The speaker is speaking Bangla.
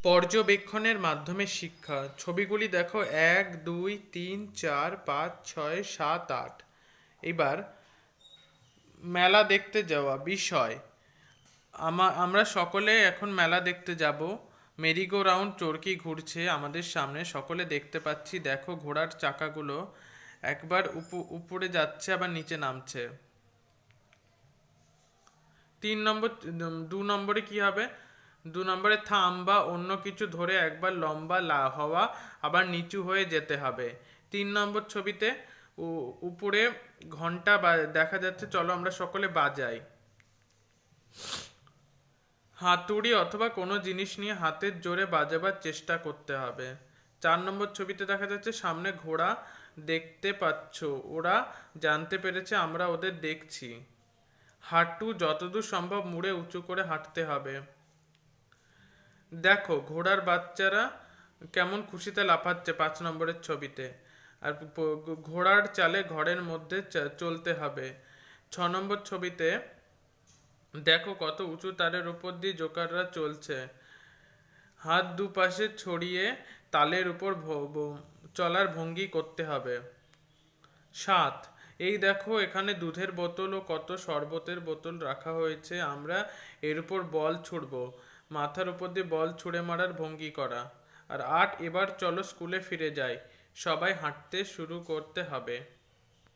পর্যবেক্ষণের মাধ্যমে শিক্ষা। ছবিগুলি দেখো 1, 2, 3, 4, 5, 6, 7, 8। এবার মেলা দেখতে যাওয়া বিষয়। আমরা সকলে এখন মেলা দেখতে যাব। মেরিগো রাউন্ড চরকি ঘুরছে আমাদের সামনে, সকলে দেখতে পাচ্ছি। দেখো ঘোড়ার চাকাগুলো একবার উপরে যাচ্ছে আবার নিচে নামছে। 3 নম্বর, 2 নম্বরে কি হবে? 2 নম্বরে থাম বা অন্য কিছু ধরে একবার লম্বা হওয়া আবার নিচু হয়ে যেতে হবে। 3 নম্বর ছবিতে উপরে ঘন্টা দেখা যাচ্ছে, চলো আমরা সকলে বাজাই। হাতুড়ি অথবা কোনো জিনিস নিয়ে হাতের জোরে বাজাবার চেষ্টা করতে হবে। 4 নম্বর ছবিতে দেখা যাচ্ছে সামনে ঘোড়া দেখতে পাচ্ছ, ওরা জানতে পেরেছে আমরা ওদের দেখছি। হাঁটু যতদূর সম্ভব মুড়ে উঁচু করে হাঁটতে হবে। দেখো ঘোড়ার বাচ্চারা কেমন খুশিতে লাফাচ্ছে 5 নম্বরের ছবিতে। আর ঘোড়ার চালে ঘরের মধ্যে চলতে হবে। 6 নম্বর ছবিতে দেখো কত উঁচু তারের উপর দিয়ে জোকাররা চলছে। হাত দুপাশে ছড়িয়ে তালের উপর চলার ভঙ্গি করতে হবে। 7, এই দেখো এখানে দুধের বোতল ও কত শরবতের বোতল রাখা হয়েছে, আমরা এর উপর বল ছুড়ব। মাথার উপর দিয়ে বল ছুঁড়ে মারার ভঙ্গি করা। আর 8, এবার চলো স্কুলে ফিরে যাই, সবাই হাঁটতে শুরু করতে হবে।